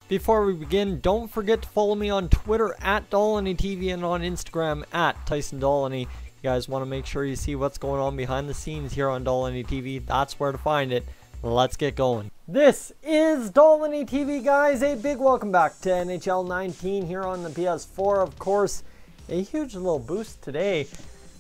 Before we begin, don't forget to follow me on Twitter at Dolynny TV and on Instagram at Tyson Dolynny. You guys want to make sure you see what's going on behind the scenes here on Dolynny TV. That's where to find it. Let's get going. This is Dolynny TV, guys. A big welcome back to NHL 19 here on the PS4. Of course, a huge little boost today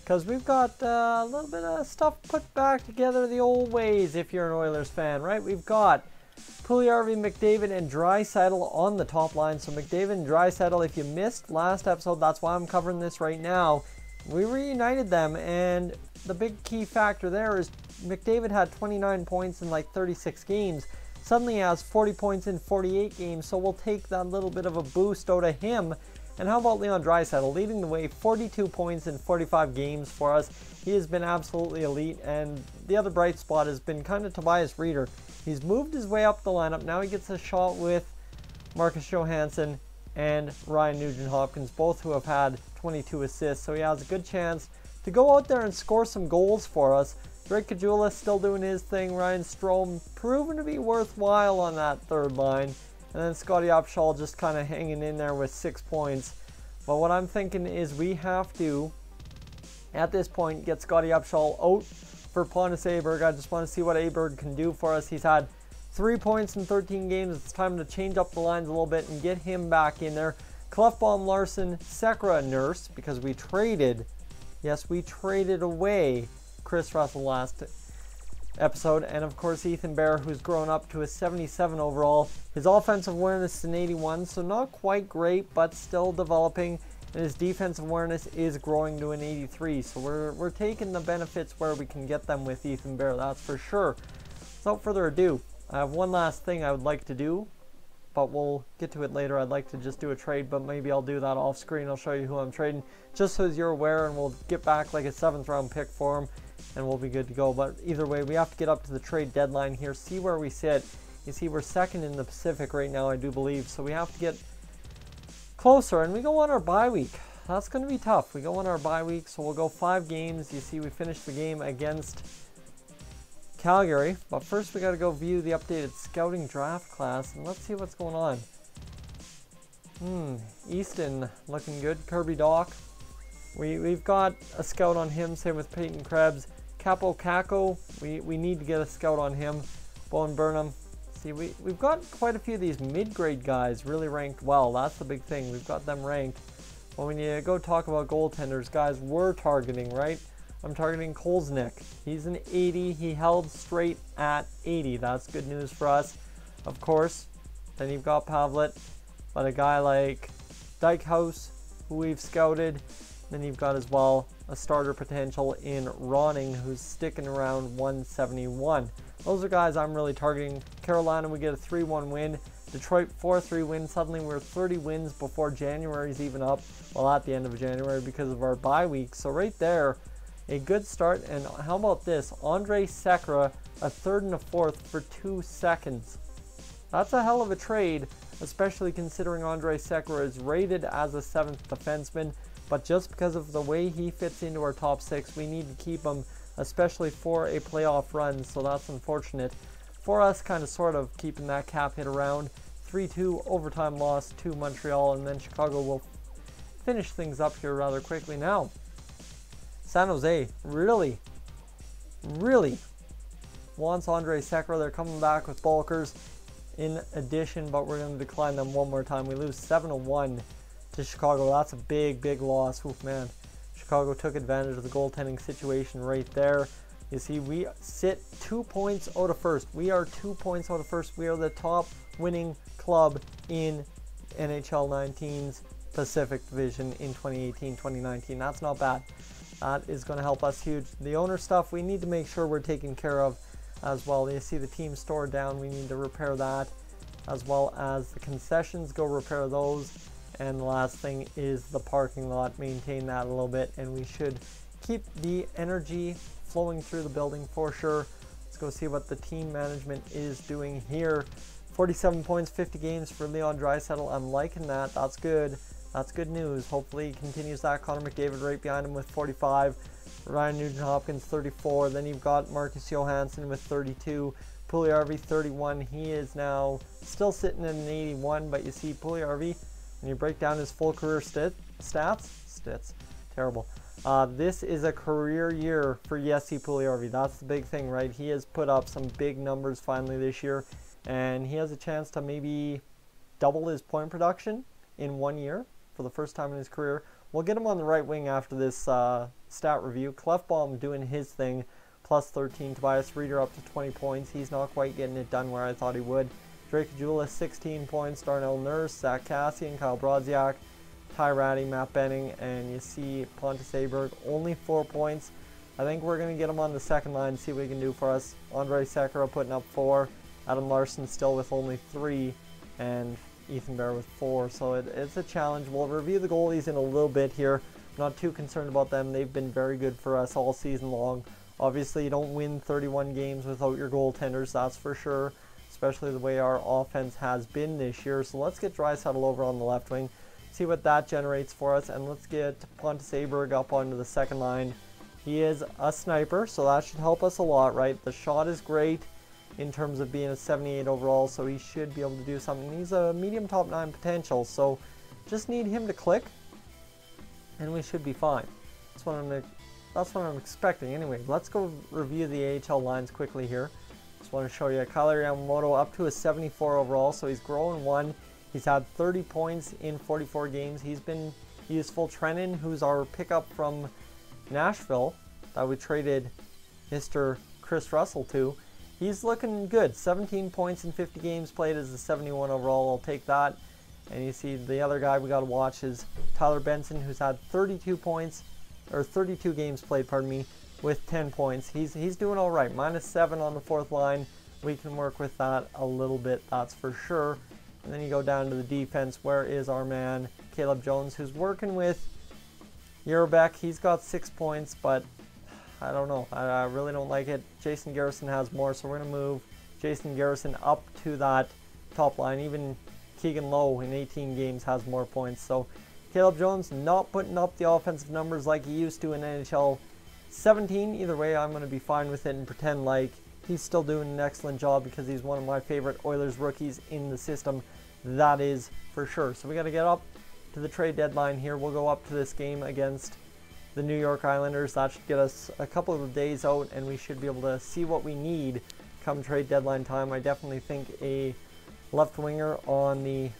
because we've got a little bit of stuff put back together the old ways if you're an Oilers fan, right? We've got Puljujarvi, McDavid, and Draisaitl on the top line. So McDavid and Draisaitl, if you missed last episode, that's why I'm covering this right now. We reunited them, and the big key factor there is McDavid had 29 points in like 36 games. Suddenly he has 40 points in 48 games, so we'll take that little bit of a boost out of him. And how about Leon Draisaitl leading the way, 42 points in 45 games for us. He has been absolutely elite, and the other bright spot has been kind of Tobias Rieder. He's moved his way up the lineup. Now he gets a shot with Marcus Johansson and Ryan Nugent-Hopkins, both who have had 22 assists. So he has a good chance to go out there and score some goals for us. Drake CAGGIULA still doing his thing. Ryan Strome proven to be worthwhile on that third line. And then SCOTTIE UPSHALL just kind of hanging in there with 6 points. But what I'm thinking is we have to, at this point, get SCOTTIE UPSHALL out for Pontus Aberg. I just want to see what Aberg can do for us. He's had 3 points in 13 games. It's time to change up the lines a little bit and get him back in there. Klefbom, Larson, Sekera, Nurse, because we traded, yes, we traded away Chris Russell last episode. And of course Ethan Bear, who's grown up to a 77 overall. His offensive awareness is an 81, so not quite great, but still developing. And his defensive awareness is growing to an 83. So we're taking the benefits where we can get them with Ethan Bear, that's for sure. Without further ado, I have one last thing I would like to do, but we'll get to it later. I'd like to just do a trade, but maybe I'll do that off screen. I'll show you who I'm trading, just so as you're aware, and we'll get back like a 7th round pick for him, and we'll be good to go. But either way, we have to get up to the trade deadline here, see where we sit. You see, we're second in the Pacific right now, I do believe, so we have to get closer, and we go on our bye week. That's going to be tough. We go on our bye week, so we'll go 5 games. You see, we finished the game against Calgary, but first we got to go view the updated scouting draft class, and let's see what's going on. Easton looking good. Kirby Doc, we've got a scout on him. Same with Peyton Krebs. Capo Caco, we need to get a scout on him. Bowen Burnham. See, we've got quite a few of these mid-grade guys really ranked well. That's the big thing. We've got them ranked. Well, when you go talk about goaltenders, guys, we're targeting, right? I'm targeting Kolznick. He's an 80. He held straight at 80. That's good news for us, of course. Then you've got Pavlet, but a guy like Dykhouse, who we've scouted. Then you've got as well a starter potential in Ronning, who's sticking around 171. Those are guys I'm really targeting. Carolina, we get a 3-1 win. Detroit, 4-3 win. Suddenly we're 30 wins before January's even up. Well, at the end of January because of our bye week. So right there, a good start. And how about this? Andrej Sekera, a 3rd and a 4th for 2 seconds. That's a hell of a trade, especially considering Andrej Sekera is rated as a 7th defenseman. But just because of the way he fits into our top 6, we need to keep him, especially for a playoff run. So that's unfortunate for us, kind of sort of keeping that cap hit around. 3-2 overtime loss to Montreal, and then Chicago will finish things up here rather quickly. Now, San Jose really wants Andrej Sekera. They're coming back with bulkers in addition, but we're going to decline them one more time. We lose 7-1 to Chicago. That's a big loss. Oof, man. Chicago took advantage of the goaltending situation right there. You see, we sit 2 points out of first. We are 2 points out of first. We are the top winning club in NHL 19's Pacific Division in 2018-2019. That's not bad. That is going to help us huge. The owner stuff, we need to make sure we're taken care of as well. You see the team store down. We need to repair that, as well as the concessions. Go repair those. And the last thing is the parking lot. Maintain that a little bit, and we should keep the energy flowing through the building for sure. Let's go see what the team management is doing here. 47 points, 50 games for Leon Draisaitl. I'm liking that. That's good. That's good news. Hopefully he continues that. Connor McDavid right behind him with 45. Ryan Nugent-Hopkins 34. Then you've got Marcus Johansson with 32. Puljujärvi 31. He is now still sitting at an 81, but you see Puljujärvi, when you break down his full career stats, terrible. This is a career year for Jesse Puljujärvi. That's the big thing, right? He has put up some big numbers finally this year, and he has a chance to maybe double his point production in 1 year for the first time in his career. We'll get him on the right wing after this stat review. Clefbaum doing his thing, plus 13. Tobias Reeder up to 20 points. He's not quite getting it done where I thought he would. Drake CAGGIULA 16 points. Darnell Nurse, Zach Kassian, Kyle Brodziak, Ty Ratty, Matt Benning, and you see Pontus Aberg only 4 points. I think we're going to get him on the second line, see what he can do for us. Andrei Sekera putting up 4. Adam Larsson still with only 3. And Ethan Bear with 4. So it's a challenge. We'll review the goalies in a little bit here. I'm not too concerned about them. They've been very good for us all season long. Obviously, you don't win 31 games without your goaltenders, that's for sure. Especially the way our offense has been this year. So let's get Draisaitl over on the left wing. See what that generates for us, and let's get Pontus Aberg up onto the second line. He is a sniper, so that should help us a lot, right? The shot is great in terms of being a 78 overall, so he should be able to do something. He's a medium top 9 potential, so just need him to click, and we should be fine. That's what I'm expecting. Anyway, let's go review the AHL lines quickly here. Just want to show you Kailer Yamamoto up to a 74 overall, so he's growing 1. He's had 30 points in 44 games. He's been useful. Trennan, who's our pickup from Nashville that we traded Mr. Chris Russell to, he's looking good. 17 points in 50 games played as a 71 overall. I'll take that. And you see the other guy we got to watch is Tyler Benson, who's had 32 points, or 32 games played, pardon me, with 10 points. He's doing all right. -7 on the fourth line. We can work with that a little bit, that's for sure. And then you go down to the defense. Where is our man, Caleb Jones, who's working with Yerbeck. He's got 6 points, but I don't know. I really don't like it. Jason Garrison has more, so we're going to move Jason Garrison up to that top line. Even Keegan Lowe in 18 games has more points. So Caleb Jones not putting up the offensive numbers like he used to in NHL 17. Either way, I'm going to be fine with it and pretend like he's still doing an excellent job because he's one of my favorite Oilers rookies in the system. That is for sure. So we got to get up to the trade deadline here. We'll go up to this game against the New York Islanders. That should get us a couple of days out, and we should be able to see what we need come trade deadline time. I definitely think a left winger on the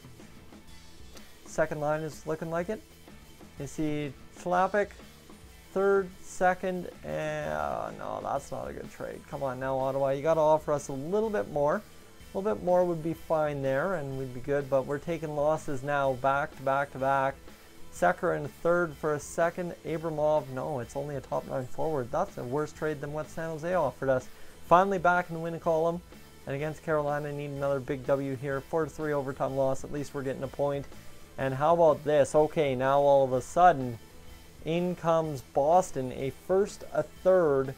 second line is looking like it. You see Tlapik, third, second, and no, that's not a good trade. Come on now, Ottawa. You got to offer us a little bit more. A little bit more would be fine there, and we'd be good, but we're taking losses now back to back to back. Sekera in third for a second. Abramov, no, it's only a top 9 forward. That's a worse trade than what San Jose offered us. Finally back in the win column, and against Carolina, need another big W here. 4-3 overtime loss. At least we're getting a point. And how about this? Okay, now all of a sudden, in comes Boston, a first, a third,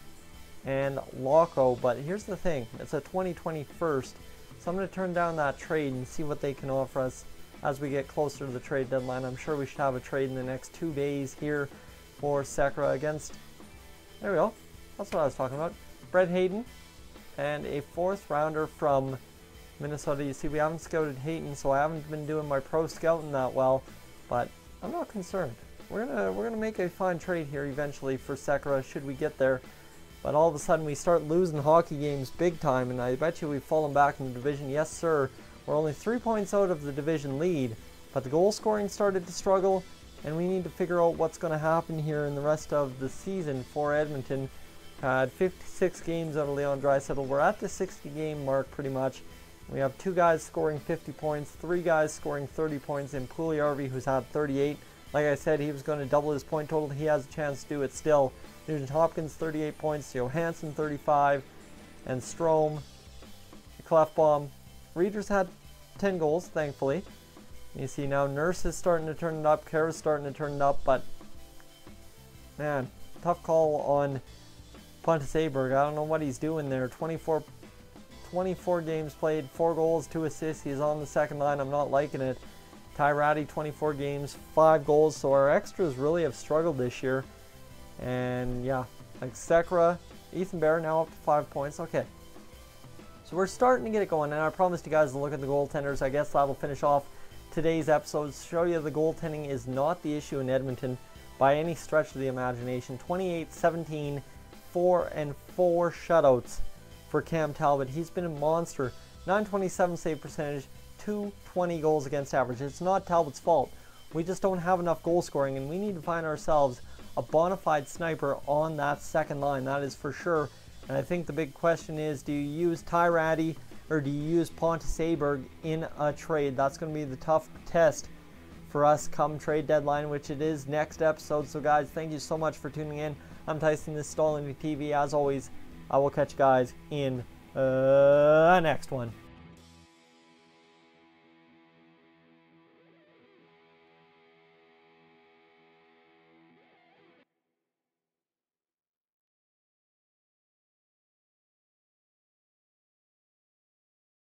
and Loco. But here's the thing, it's a 2020 first. So I'm going to turn down that trade and see what they can offer us as we get closer to the trade deadline. I'm sure we should have a trade in the next 2 days here for Sekera against, there we go, that's what I was talking about, Brett Hayden, and a 4th rounder from Minnesota. You see, we haven't scouted Hayden, so I haven't been doing my pro scouting that well, but I'm not concerned. We're gonna make a fine trade here eventually for Sekera should we get there. But all of a sudden we start losing hockey games big time, and I bet you we've fallen back in the division. Yes, sir. We're only 3 points out of the division lead, but the goal scoring started to struggle, and we need to figure out what's going to happen here in the rest of the season for Edmonton. Had 56 games out of Leon Draisaitl. We're at the 60 game mark pretty much. We have 2 guys scoring 50 points, 3 guys scoring 30 points in Puljujärvi, who's had 38. Like I said, he was going to double his point total. He has a chance to do it still. Nugent Hopkins 38 points, Johansson 35, and Strome, Clefbaum. Reeder's had 10 goals, thankfully. You see now Nurse is starting to turn it up, Kara's starting to turn it up, but man, tough call on Pontus Aberg. I don't know what he's doing there. 24 games played, 4 goals, 2 assists. He's on the second line. I'm not liking it. Ty Ratty, 24 games, 5 goals. So our extras really have struggled this year. And yeah, like Sekera, Ethan Bear now up to 5 points. Okay. So we're starting to get it going, and I promised you guys to look at the goaltenders. I guess that'll finish off today's episode. Show you the goaltending is not the issue in Edmonton by any stretch of the imagination. 28-17, 4-4 shutouts for Cam Talbot. He's been a monster. 927 save percentage, 220 goals against average. It's not Talbot's fault. We just don't have enough goal scoring, and we need to find ourselves a bona fide sniper on that second line. That is for sure. And I think the big question is, do you use Ty Ratty or do you use Pontus Aberg in a trade? That's going to be the tough test for us come trade deadline, which it is next episode. So guys, thank you so much for tuning in. I'm Tyson, this is Dolynny TV. As always, I will catch you guys in the next one.